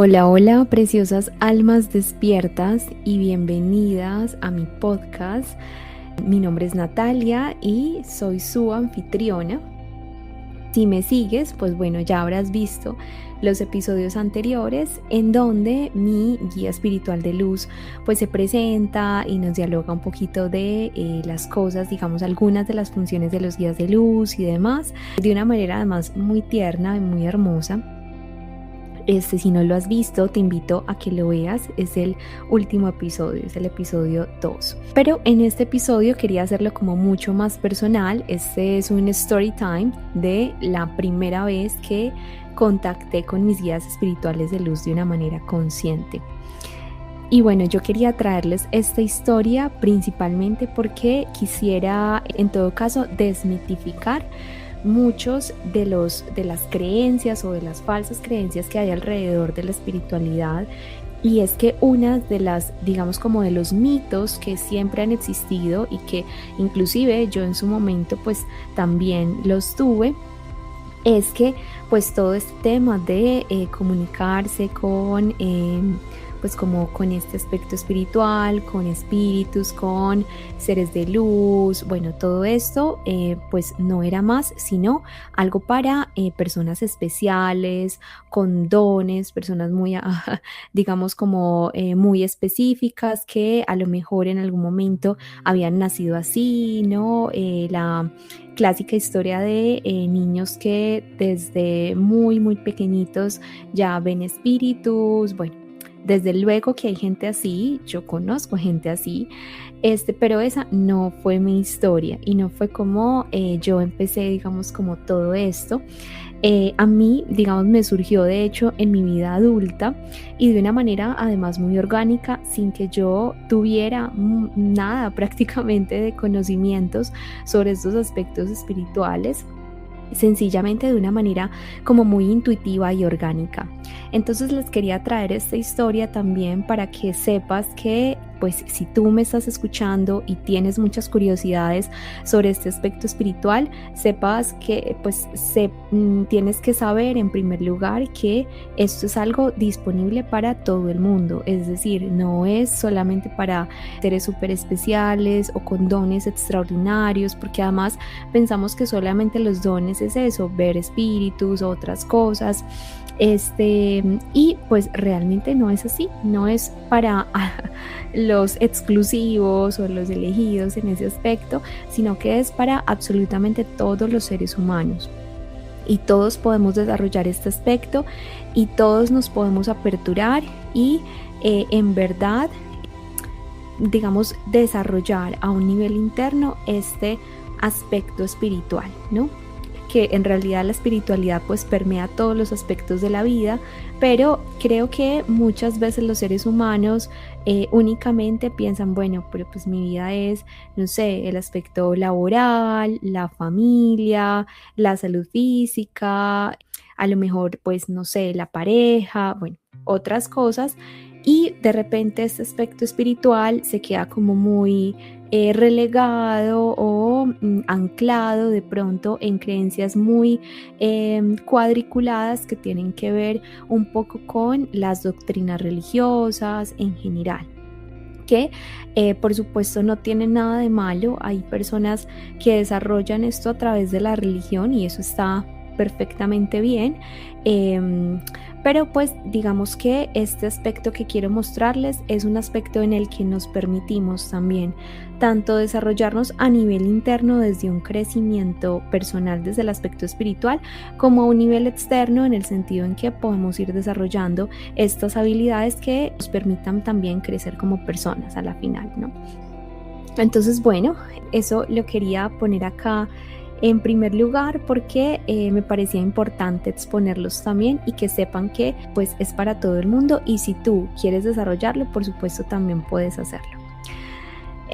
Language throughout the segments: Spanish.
Hola, hola, preciosas almas despiertas y bienvenidas a mi podcast. Mi nombre es Natalia y soy su anfitriona. Si me sigues, pues bueno, ya habrás visto los episodios anteriores en donde mi guía espiritual de luz pues se presenta y nos dialoga un poquito de las cosas, digamos algunas de las funciones de los guías de luz y demás, de una manera además muy tierna y muy hermosa. Si no lo has visto, te invito a que lo veas. Es el último episodio, es el episodio 2. Pero en este episodio quería hacerlo como mucho más personal. Este es un story time de la primera vez que contacté con mis guías espirituales de luz de una manera consciente. Y bueno, yo quería traerles esta historia principalmente porque quisiera, en todo caso, desmitificar muchos de las creencias o de las falsas creencias que hay alrededor de la espiritualidad. Y es que una de las, digamos, como de los mitos que siempre han existido y que inclusive yo en su momento pues también los tuve, es que pues todo este tema de comunicarse con pues como con este aspecto espiritual, con espíritus, con seres de luz, bueno, todo esto pues no era más sino algo para personas especiales, con dones, personas muy, digamos como muy específicas que a lo mejor en algún momento habían nacido así, ¿no? La clásica historia de niños que desde muy pequeñitos ya ven espíritus. Bueno, desde luego que hay gente así, yo conozco gente así, pero esa no fue mi historia y no fue como yo empecé, digamos, como todo esto. A mí, digamos, me surgió de hecho en mi vida adulta y de una manera además muy orgánica, sin que yo tuviera nada prácticamente de conocimientos sobre estos aspectos espirituales, sencillamente de una manera como muy intuitiva y orgánica. Entonces les quería traer esta historia también para que sepas que pues si tú me estás escuchando y tienes muchas curiosidades sobre este aspecto espiritual, sepas que pues tienes que saber en primer lugar que esto es algo disponible para todo el mundo, es decir, no es solamente para seres súper especiales o con dones extraordinarios, porque además pensamos que solamente los dones es eso, ver espíritus o otras cosas. Y pues realmente no es así, no es para los exclusivos o los elegidos en ese aspecto, sino que es para absolutamente todos los seres humanos. Y todos podemos desarrollar este aspecto y todos nos podemos aperturar y en verdad, digamos, desarrollar a un nivel interno este aspecto espiritual, ¿no? Que en realidad la espiritualidad pues permea todos los aspectos de la vida, pero creo que muchas veces los seres humanos únicamente piensan, bueno, pero pues mi vida es, no sé, el aspecto laboral, la familia, la salud física, a lo mejor pues no sé, la pareja, bueno, otras cosas, y de repente este aspecto espiritual se queda como muy relegado o anclado de pronto en creencias muy cuadriculadas que tienen que ver un poco con las doctrinas religiosas en general, que por supuesto no tienen nada de malo. Hay personas que desarrollan esto a través de la religión y eso está perfectamente bien, pero pues digamos que este aspecto que quiero mostrarles es un aspecto en el que nos permitimos también tanto desarrollarnos a nivel interno desde un crecimiento personal desde el aspecto espiritual, como a un nivel externo en el sentido en que podemos ir desarrollando estas habilidades que nos permitan también crecer como personas a la final, ¿no? Entonces, bueno, eso lo quería poner acá en primer lugar porque me parecía importante exponerlos también y que sepan que pues es para todo el mundo, y si tú quieres desarrollarlo, por supuesto también puedes hacerlo.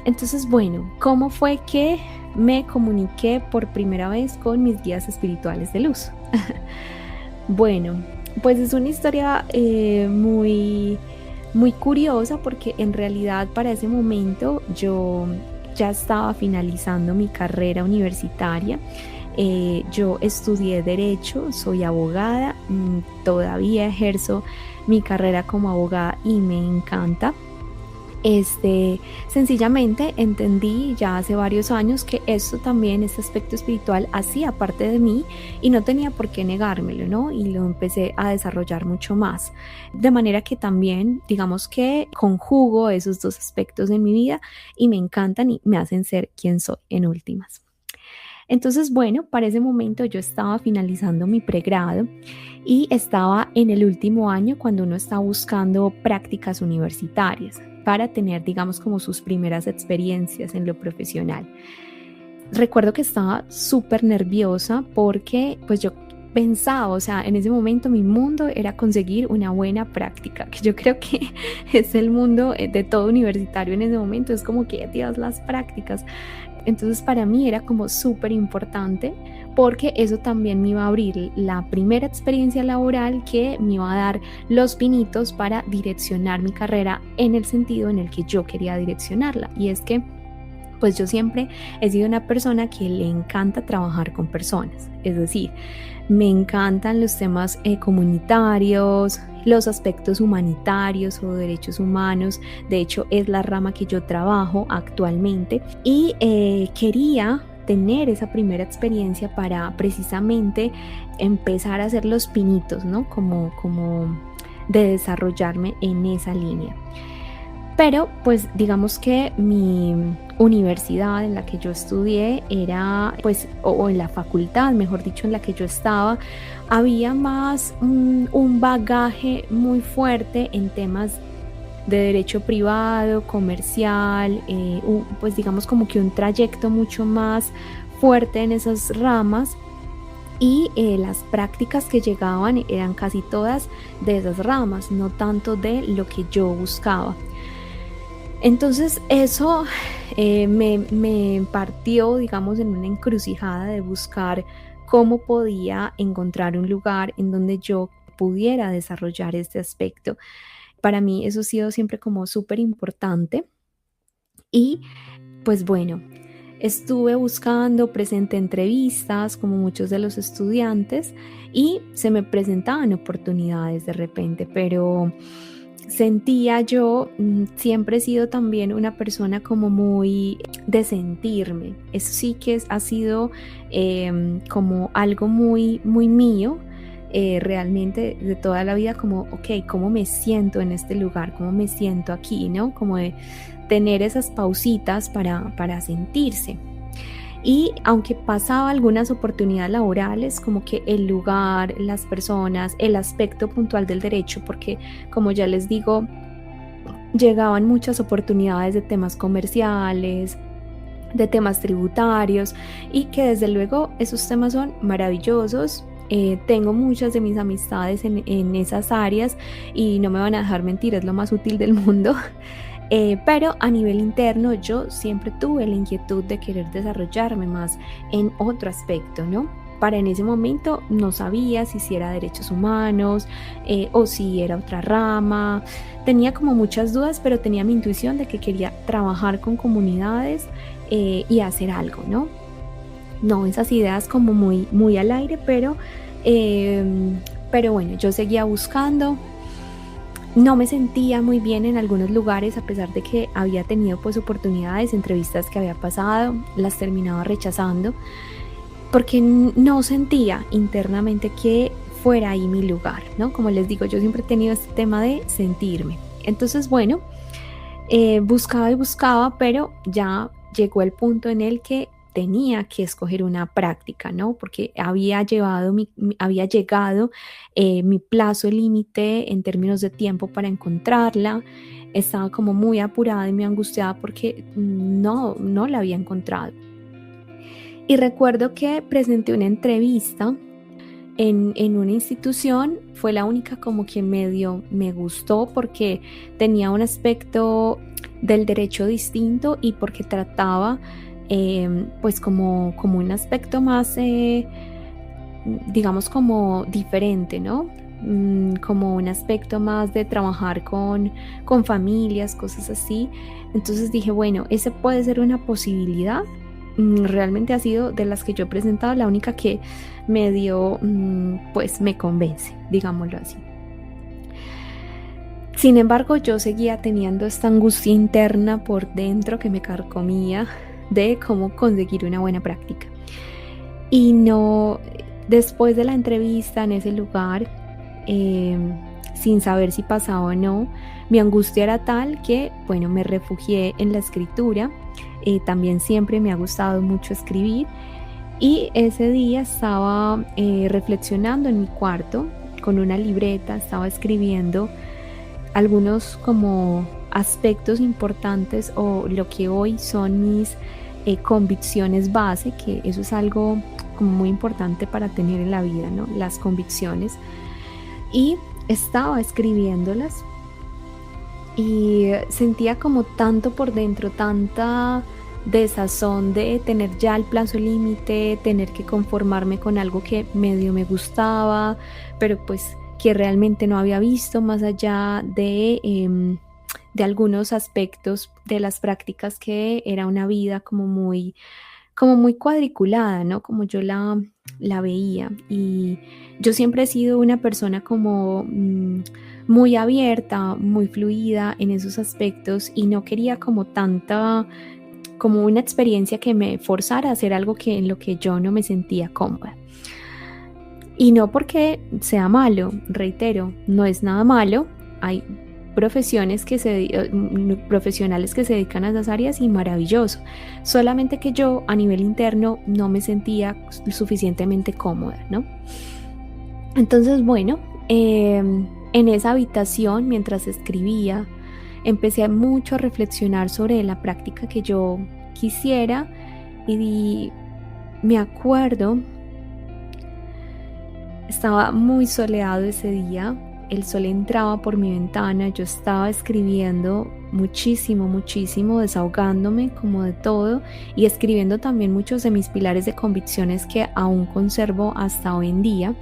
Entonces, bueno, ¿cómo fue que me comuniqué por primera vez con mis guías espirituales de luz? Bueno, pues es una historia muy curiosa porque en realidad para ese momento yo ya estaba finalizando mi carrera universitaria. Yo estudié Derecho, soy abogada, todavía ejerzo mi carrera como abogada y me encanta. Sencillamente entendí ya hace varios años que esto también, este aspecto espiritual, hacía parte de mí y no tenía por qué negármelo, ¿no? Y lo empecé a desarrollar mucho más. De manera que también, digamos que conjugo esos dos aspectos en mi vida y me encantan y me hacen ser quien soy en últimas. Entonces, bueno, para ese momento yo estaba finalizando mi pregrado y estaba en el último año cuando uno está buscando prácticas universitarias para tener, digamos, como sus primeras experiencias en lo profesional. Recuerdo que estaba súper nerviosa porque pues yo pensaba, o sea, en ese momento mi mundo era conseguir una buena práctica, que yo creo que es el mundo de todo universitario en ese momento, es como que Dios, las prácticas. Entonces para mí era como súper importante porque eso también me iba a abrir la primera experiencia laboral que me iba a dar los pinitos para direccionar mi carrera en el sentido en el que yo quería direccionarla. Y es que pues yo siempre he sido una persona que le encanta trabajar con personas, es decir, me encantan los temas comunitarios, los aspectos humanitarios o derechos humanos. De hecho, es la rama que yo trabajo actualmente y quería tener esa primera experiencia para precisamente empezar a hacer los pinitos, ¿no? Como de desarrollarme en esa línea. Pero pues digamos que mi universidad en la que yo estudié era pues, o en la facultad, mejor dicho, en la que yo estaba, había más un bagaje muy fuerte en temas de derecho privado, comercial, pues digamos como que un trayecto mucho más fuerte en esas ramas. Y las prácticas que llegaban eran casi todas de esas ramas, no tanto de lo que yo buscaba. Entonces eso me partió, digamos, en una encrucijada de buscar cómo podía encontrar un lugar en donde yo pudiera desarrollar este aspecto. Para mí eso ha sido siempre como súper importante y pues bueno, estuve buscando, presenté entrevistas como muchos de los estudiantes y se me presentaban oportunidades de repente, pero sentía yo, siempre he sido también una persona como muy de sentirme. Eso sí que ha sido como algo muy, muy mío. Realmente de toda la vida como, ok, ¿cómo me siento en este lugar? ¿Cómo me siento aquí? ¿No? Como de tener esas pausitas para sentirse. Y aunque pasaba algunas oportunidades laborales, como que el lugar, las personas, el aspecto puntual del derecho, porque como ya les digo, llegaban muchas oportunidades de temas comerciales, de temas tributarios y que desde luego esos temas son maravillosos. Tengo muchas de mis amistades en esas áreas y no me van a dejar mentir, es lo más útil del mundo. Pero a nivel interno yo siempre tuve la inquietud de querer desarrollarme más en otro aspecto, ¿no? Para en ese momento no sabía si era derechos humanos o si era otra rama. Tenía como muchas dudas, pero tenía mi intuición de que quería trabajar con comunidades y hacer algo, ¿no? No esas ideas como muy, muy al aire, pero bueno, yo seguía buscando. No me sentía muy bien en algunos lugares a pesar de que había tenido pues oportunidades, entrevistas que había pasado, las terminaba rechazando porque no sentía internamente que fuera ahí mi lugar, ¿no? Como les digo, yo siempre he tenido este tema de sentirme. Entonces, bueno, buscaba y buscaba, pero ya llegó el punto en el que tenía que escoger una práctica, ¿no? Porque había llegado mi plazo límite en términos de tiempo para encontrarla. Estaba como muy apurada y muy angustiada porque no la había encontrado. Y recuerdo que presenté una entrevista en una institución, fue la única como que medio me gustó porque tenía un aspecto del derecho distinto y porque trataba pues como un aspecto más, digamos como diferente, ¿no? Como un aspecto más de trabajar con familias, cosas así. Entonces dije, bueno, ese puede ser una posibilidad. realmente ha sido de las que yo he presentado la única que medio pues me convence, digámoslo así. Sin embargo, yo seguía teniendo esta angustia interna por dentro que me carcomía de cómo conseguir una buena práctica. Y no, después de la entrevista en ese lugar, sin saber si pasaba o no, mi angustia era tal que, bueno, me refugié en la escritura. También siempre me ha gustado mucho escribir. Y ese día estaba reflexionando en mi cuarto con una libreta, estaba escribiendo algunos como aspectos importantes o lo que hoy son mis convicciones base, que eso es algo como muy importante para tener en la vida, ¿no? Las convicciones. Y estaba escribiéndolas y sentía como tanto por dentro, tanta desazón de tener ya el plazo límite, tener que conformarme con algo que medio me gustaba, pero pues que realmente no había visto más allá de algunos aspectos de las prácticas, que era una vida como muy cuadriculada, ¿no? Como yo la veía. Y yo siempre he sido una persona como muy abierta, muy fluida en esos aspectos, y no quería como como una experiencia que me forzara a hacer algo en lo que yo no me sentía cómoda. Y no porque sea malo, reitero, no es nada malo. Hay profesionales que se dedican a esas áreas y maravilloso. Solamente que yo a nivel interno no me sentía suficientemente cómoda, ¿no? Entonces, bueno, en esa habitación, mientras escribía, empecé mucho a reflexionar sobre la práctica que yo quisiera, y me acuerdo, estaba muy soleado ese día, el sol entraba por mi ventana, yo estaba escribiendo muchísimo, muchísimo, desahogándome como de todo, y escribiendo también muchos de mis pilares de convicciones que aún conservo hasta hoy en día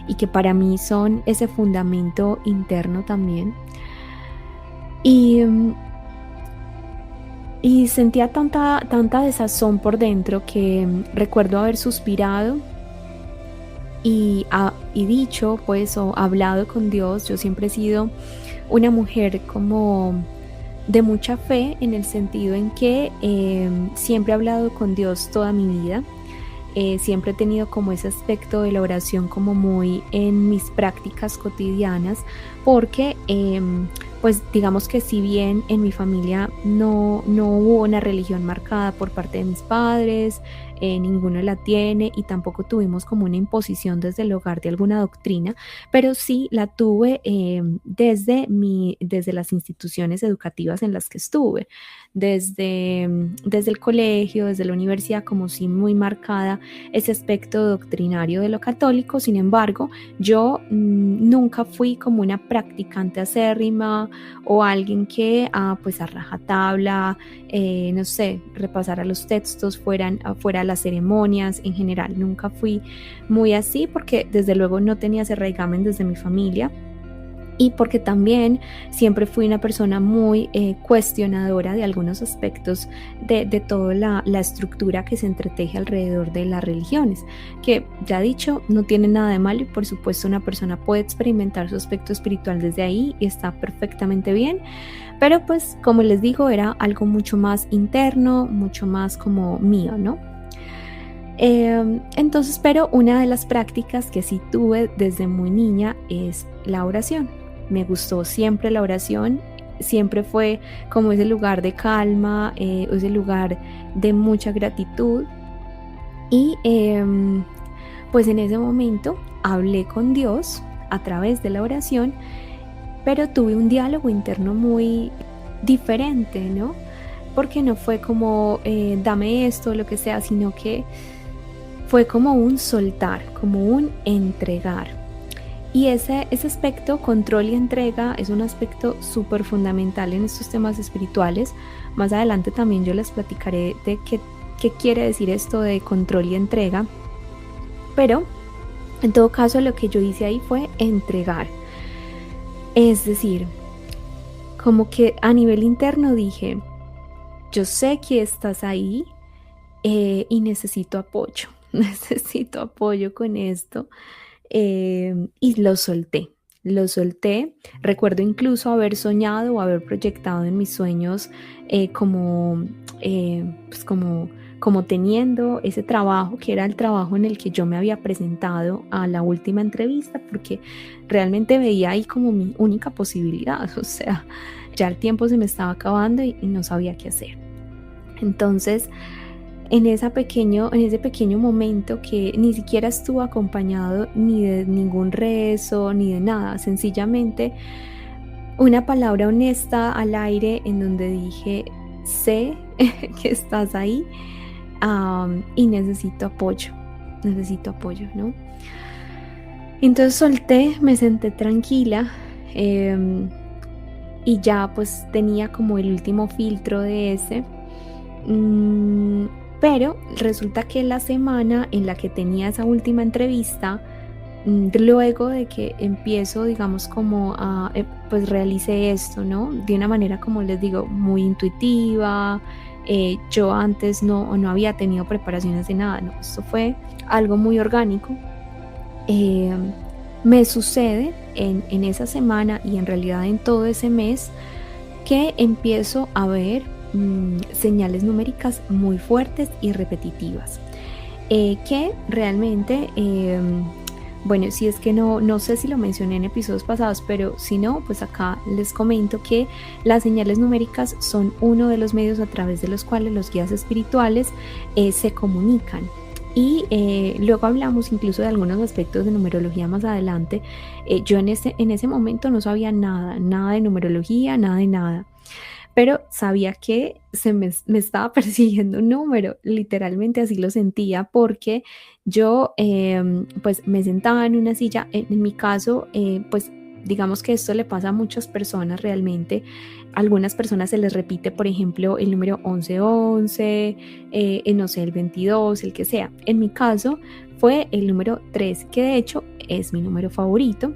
y que para mí son ese fundamento interno también. Y sentía tanta desazón por dentro que recuerdo haber suspirado y dicho, pues, o hablado con Dios. Yo siempre he sido una mujer como de mucha fe, en el sentido en que siempre he hablado con Dios toda mi vida. Siempre he tenido como ese aspecto de la oración como muy en mis prácticas cotidianas, porque pues digamos que si bien en mi familia no hubo una religión marcada por parte de mis padres, ninguno la tiene, y tampoco tuvimos como una imposición desde el hogar de alguna doctrina, pero sí la tuve desde las instituciones educativas en las que estuve, desde el colegio, desde la universidad, como sí muy marcada ese aspecto doctrinario de lo católico. Sin embargo, yo nunca fui como una practicante acérrima o alguien que pues a rajatabla, no sé, repasara los textos, fuera a las ceremonias en general. Nunca fui muy así, porque desde luego no tenía ese raigamen desde mi familia, y porque también siempre fui una persona muy cuestionadora de algunos aspectos de toda la estructura que se entreteje alrededor de las religiones, que ya dicho, no tiene nada de malo, y por supuesto una persona puede experimentar su aspecto espiritual desde ahí y está perfectamente bien, pero pues como les digo, era algo mucho más interno, mucho más como mío, ¿no? Entonces, pero una de las prácticas que sí tuve desde muy niña es la oración. Me gustó siempre la oración, siempre fue como ese lugar de calma, ese lugar de mucha gratitud. Y pues en ese momento hablé con Dios a través de la oración, pero tuve un diálogo interno muy diferente, ¿no? Porque no fue como dame esto, lo que sea, sino que fue como un soltar, como un entregar. Y ese aspecto, control y entrega, es un aspecto súper fundamental en estos temas espirituales. Más adelante también yo les platicaré de qué quiere decir esto de control y entrega. Pero en todo caso, lo que yo hice ahí fue entregar. Es decir, como que a nivel interno dije, yo sé que estás ahí, y necesito apoyo, necesito apoyo con esto. Y lo solté. Recuerdo incluso haber soñado o haber proyectado en mis sueños como, pues como teniendo ese trabajo, que era el trabajo en el que yo me había presentado a la última entrevista, porque realmente veía ahí como mi única posibilidad. O sea, ya el tiempo se me estaba acabando y no sabía qué hacer. Entonces, en ese pequeño momento que ni siquiera estuvo acompañado ni de ningún rezo, ni de nada, sencillamente una palabra honesta al aire en donde dije, sé que estás ahí, y necesito apoyo, ¿no? Entonces solté, me senté tranquila, y ya pues tenía como el último filtro de ese. Pero resulta que la semana en la que tenía esa última entrevista, luego de que empiezo, digamos, como pues realicé esto, ¿no? De una manera, como les digo, muy intuitiva. Yo antes no había tenido preparaciones de nada, ¿no? Esto fue algo muy orgánico. Eh, Me sucede en esa semana y en realidad en todo ese mes que empiezo a ver señales numéricas muy fuertes y repetitivas, que realmente, bueno, si es que no sé si lo mencioné en episodios pasados, pero si no, pues acá les comento que las señales numéricas son uno de los medios a través de los cuales los guías espirituales se comunican. Y luego hablamos incluso de algunos aspectos de numerología más adelante. Yo en ese momento no sabía nada de numerología, nada de nada, pero sabía que me estaba persiguiendo un número, literalmente así lo sentía, porque yo pues me sentaba en una silla, en mi caso, pues digamos que esto le pasa a muchas personas realmente. A algunas personas se les repite, por ejemplo, el número 1111, no sé, el 22, el que sea. En mi caso fue el número 3, que de hecho es mi número favorito.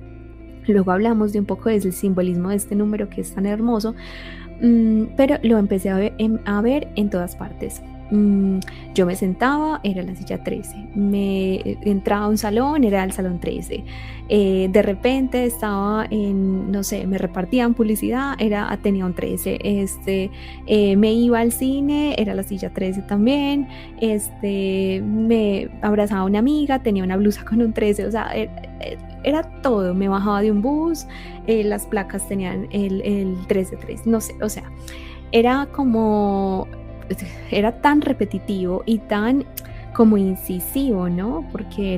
Luego hablamos de un poco del simbolismo de este número que es tan hermoso. Pero lo empecé a ver en todas partes. Yo me sentaba, era la silla 13. Me entraba a un salón, era el salón 13. De repente estaba no sé, me repartían publicidad, tenía un 13. Me iba al cine, era la silla 13 también. Me abrazaba a una amiga, tenía una blusa con un 13. O sea, era todo. Me bajaba de un bus, las placas tenían el 13-3, no sé, o sea, era tan repetitivo y tan como incisivo, ¿no? Porque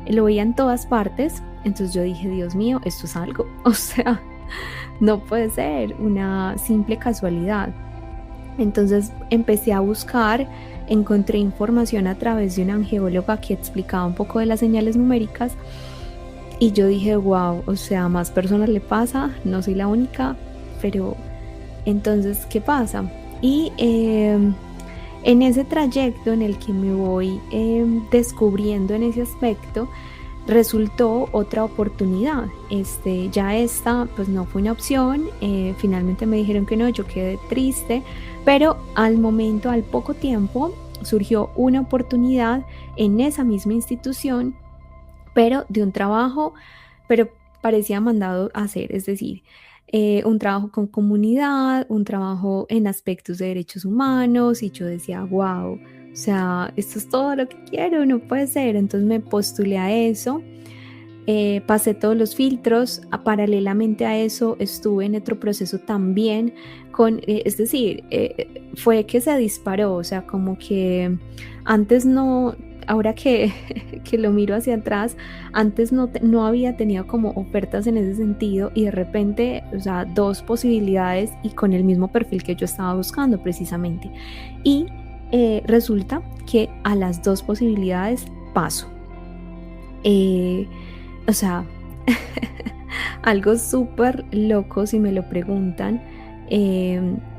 lo veía en todas partes. Entonces yo dije, Dios mío, esto es algo, o sea, no puede ser una simple casualidad. Entonces empecé a buscar, encontré información a través de una angeóloga que explicaba un poco de las señales numéricas. Y yo dije, wow, o sea, a más personas le pasa, no soy la única, pero entonces, ¿qué pasa? Y en ese trayecto en el que me voy descubriendo en ese aspecto, resultó otra oportunidad. Ya esta, pues no fue una opción, finalmente me dijeron que no, yo quedé triste, pero al poco tiempo, surgió una oportunidad en esa misma institución, pero de un trabajo, pero parecía mandado a hacer, es decir, un trabajo con comunidad, un trabajo en aspectos de derechos humanos, y yo decía, wow, o sea, esto es todo lo que quiero, no puede ser. Entonces me postulé a eso, pasé todos los filtros. Paralelamente a eso estuve en otro proceso también es decir, fue que se disparó, o sea, como que antes no, ahora que, que lo miro hacia atrás, antes no había tenido como ofertas en ese sentido, y de repente, o sea, 2 posibilidades y con el mismo perfil que yo estaba buscando precisamente. Y resulta que a las 2 posibilidades paso. O sea, algo súper loco si me lo preguntan.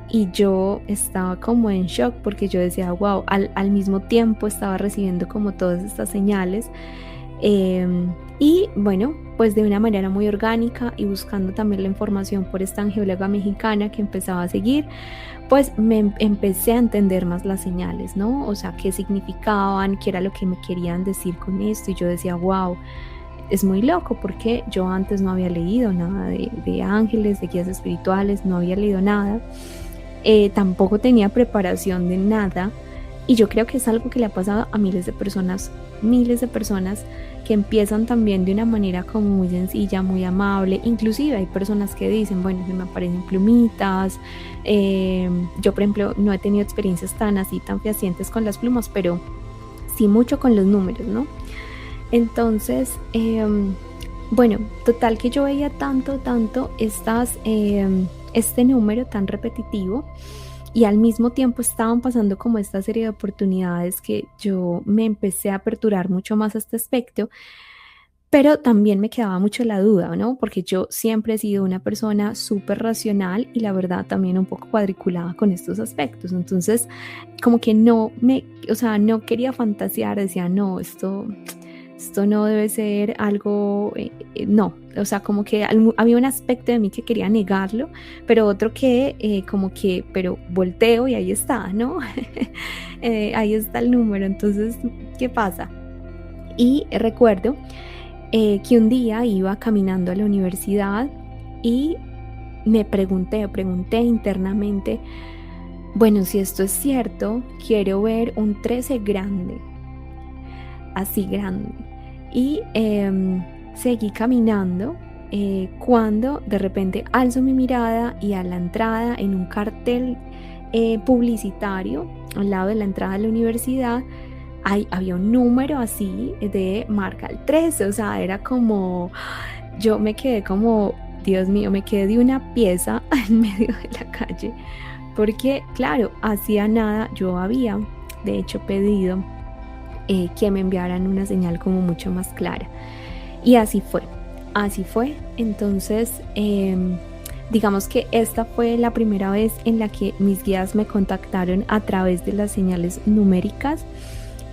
Y yo estaba como en shock, porque yo decía, wow, al mismo tiempo estaba recibiendo como todas estas señales. Y bueno, pues de una manera muy orgánica y buscando también la información por esta angióloga mexicana que empezaba a seguir, pues empecé a entender más las señales, ¿no? O sea, qué significaban, qué era lo que me querían decir con esto. Y yo decía, wow, es muy loco porque yo antes no había leído nada de ángeles, de guías espirituales, no había leído nada. Tampoco tenía preparación de nada. Y yo creo que es algo que le ha pasado a miles de personas que empiezan también de una manera como muy sencilla, muy amable. Inclusive hay personas que dicen, bueno, se me aparecen plumitas. Yo, por ejemplo, no he tenido experiencias tan fehacientes con las plumas, pero sí mucho con los números, ¿no? Entonces, bueno, total que yo veía tanto este número tan repetitivo, y al mismo tiempo estaban pasando como esta serie de oportunidades que yo me empecé a aperturar mucho más a este aspecto, pero también me quedaba mucho la duda, ¿no? Porque yo siempre he sido una persona súper racional y la verdad también un poco cuadriculada con estos aspectos. Entonces, como que o sea, no quería fantasear, decía, no, esto no debe ser algo, no, o sea, como que había un aspecto de mí que quería negarlo, pero otro que pero volteo y ahí está, ¿no? Ahí está el número. Entonces, ¿qué pasa? Y recuerdo que un día iba caminando a la universidad y pregunté internamente, bueno, si esto es cierto, quiero ver un 13 grande, así grande. Y seguí caminando cuando de repente alzo mi mirada y a la entrada, en un cartel publicitario al lado de la entrada de la universidad, había un número así de marca el 13. O sea, era como, yo me quedé como, Dios mío, me quedé de una pieza en medio de la calle, porque claro, hacía nada yo había de hecho pedido que me enviaran una señal como mucho más clara. Y así fue. Entonces, digamos que esta fue la primera vez en la que mis guías me contactaron a través de las señales numéricas,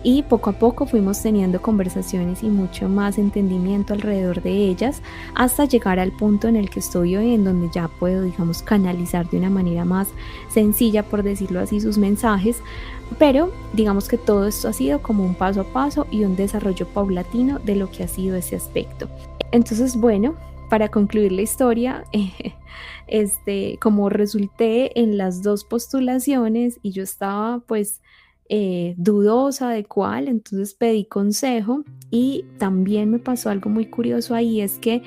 y poco a poco fuimos teniendo conversaciones y mucho más entendimiento alrededor de ellas, hasta llegar al punto en el que estoy hoy, en donde ya puedo, digamos, canalizar de una manera más sencilla, por decirlo así, sus mensajes. Pero digamos que todo esto ha sido como un paso a paso y un desarrollo paulatino de lo que ha sido ese aspecto. Entonces, bueno, para concluir la historia, como resulté en las dos postulaciones y yo estaba pues dudosa de cuál, entonces pedí consejo. Y también me pasó algo muy curioso ahí, es que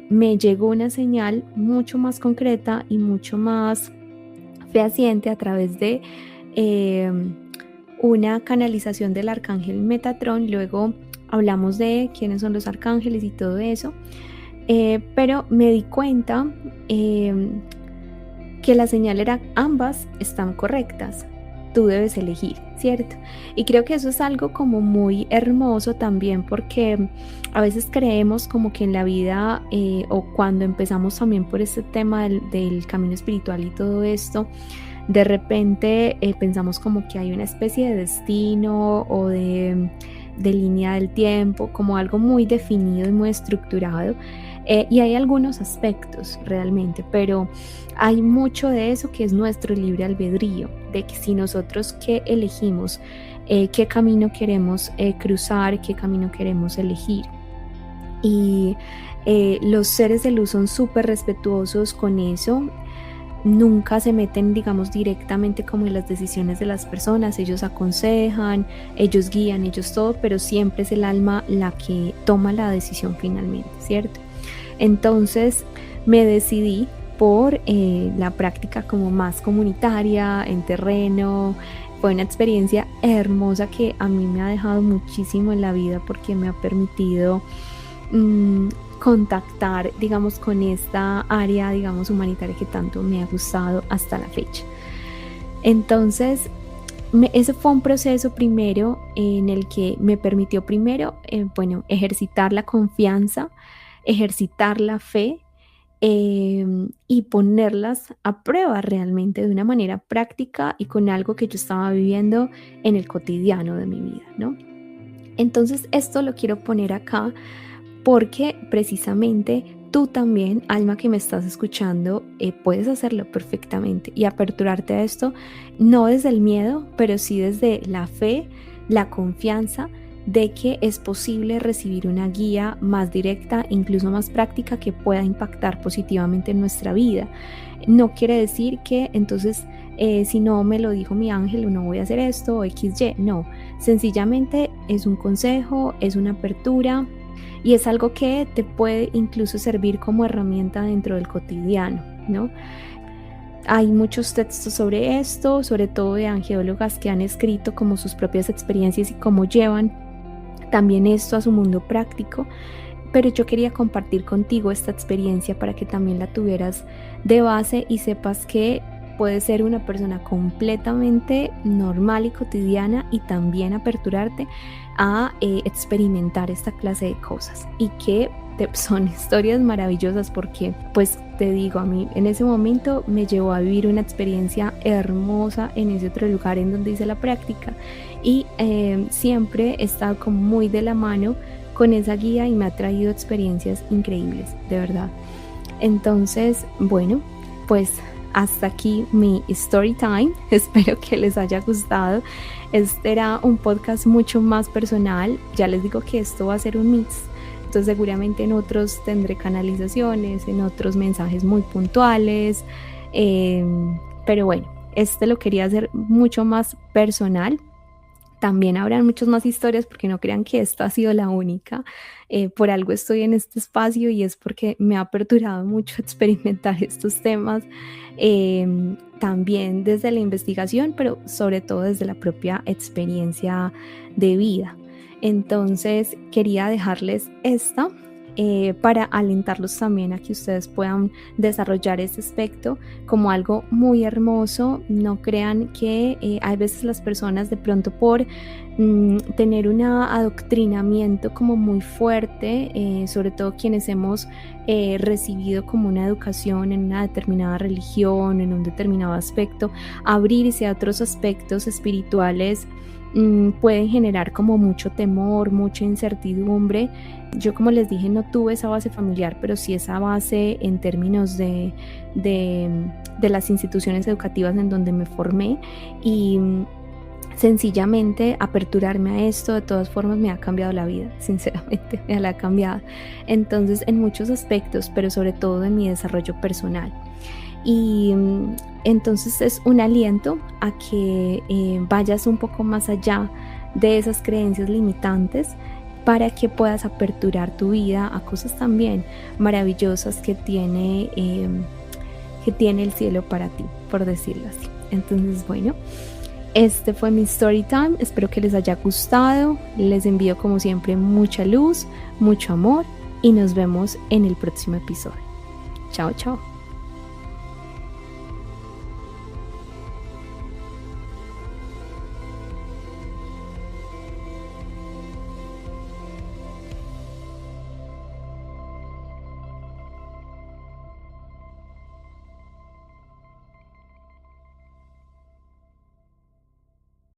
me llegó una señal mucho más concreta y mucho más fehaciente a través de una canalización del arcángel Metatrón. Luego hablamos de quiénes son los arcángeles y todo eso, pero me di cuenta que la señal era: ambas están correctas, tú debes elegir, ¿cierto? Y creo que eso es algo como muy hermoso también, porque a veces creemos como que en la vida, o cuando empezamos también por este tema del camino espiritual y todo esto, de repente pensamos como que hay una especie de destino o de línea del tiempo, como algo muy definido y muy estructurado. Y hay algunos aspectos realmente, pero hay mucho de eso que es nuestro libre albedrío, de que si nosotros qué elegimos, qué camino queremos cruzar, qué camino queremos elegir. Y los seres de luz son súper respetuosos con eso. Nunca se meten, digamos, directamente como en las decisiones de las personas. Ellos aconsejan, ellos guían, ellos todo, pero siempre es el alma la que toma la decisión finalmente, ¿cierto? Entonces me decidí por la práctica como más comunitaria, en terreno. Fue una experiencia hermosa que a mí me ha dejado muchísimo en la vida, porque me ha permitido contactar, digamos, con esta área, digamos, humanitaria que tanto me ha gustado hasta la fecha. Entonces, ese fue un proceso primero en el que me permitió primero, ejercitar la confianza, ejercitar la fe, y ponerlas a prueba realmente de una manera práctica y con algo que yo estaba viviendo en el cotidiano de mi vida, ¿no? Entonces, esto lo quiero poner acá porque precisamente tú también, alma que me estás escuchando, puedes hacerlo perfectamente y aperturarte a esto, no desde el miedo, pero sí desde la fe, la confianza de que es posible recibir una guía más directa, incluso más práctica, que pueda impactar positivamente en nuestra vida. No quiere decir que entonces si no me lo dijo mi ángel no voy a hacer esto o XY, no, sencillamente es un consejo, es una apertura y es algo que te puede incluso servir como herramienta dentro del cotidiano, ¿no? Hay muchos textos sobre esto, sobre todo de angeólogas que han escrito como sus propias experiencias y cómo llevan también esto a su mundo práctico, pero yo quería compartir contigo esta experiencia para que también la tuvieras de base y sepas que puedes ser una persona completamente normal y cotidiana y también aperturarte a experimentar esta clase de cosas y que son historias maravillosas porque pues te digo, a mí en ese momento me llevó a vivir una experiencia hermosa en ese otro lugar en donde hice la práctica y siempre he estado como muy de la mano con esa guía y me ha traído experiencias increíbles, de verdad. Entonces, bueno, pues hasta aquí mi story time. Espero que les haya gustado. Este era un podcast mucho más personal. Ya les digo que esto va a ser un mix. Entonces seguramente en otros tendré canalizaciones, en otros mensajes muy puntuales. Pero bueno, este lo quería hacer mucho más personal. También habrán muchas más historias porque no crean que esta ha sido la única. Por algo estoy en este espacio y es porque me ha aperturado mucho a experimentar estos temas, también desde la investigación, pero sobre todo desde la propia experiencia de vida. Entonces quería dejarles esta para alentarlos también a que ustedes puedan desarrollar este aspecto como algo muy hermoso. No crean que hay veces las personas de pronto por tener un adoctrinamiento como muy fuerte, sobre todo quienes hemos recibido como una educación en una determinada religión, en un determinado aspecto, abrirse a otros aspectos espirituales pueden generar como mucho temor, mucha incertidumbre. Yo, como les dije, no tuve esa base familiar, pero sí esa base en términos de las instituciones educativas en donde me formé y sencillamente aperturarme a esto de todas formas me ha cambiado la vida, sinceramente me la ha cambiado. Entonces, en muchos aspectos, pero sobre todo en mi desarrollo personal. Y entonces es un aliento a que vayas un poco más allá de esas creencias limitantes para que puedas aperturar tu vida a cosas también maravillosas que tiene el cielo para ti, por decirlo así. Entonces, bueno, este fue mi story time. Espero que les haya gustado. Les envío como siempre mucha luz, mucho amor y nos vemos en el próximo episodio. Chao, chao.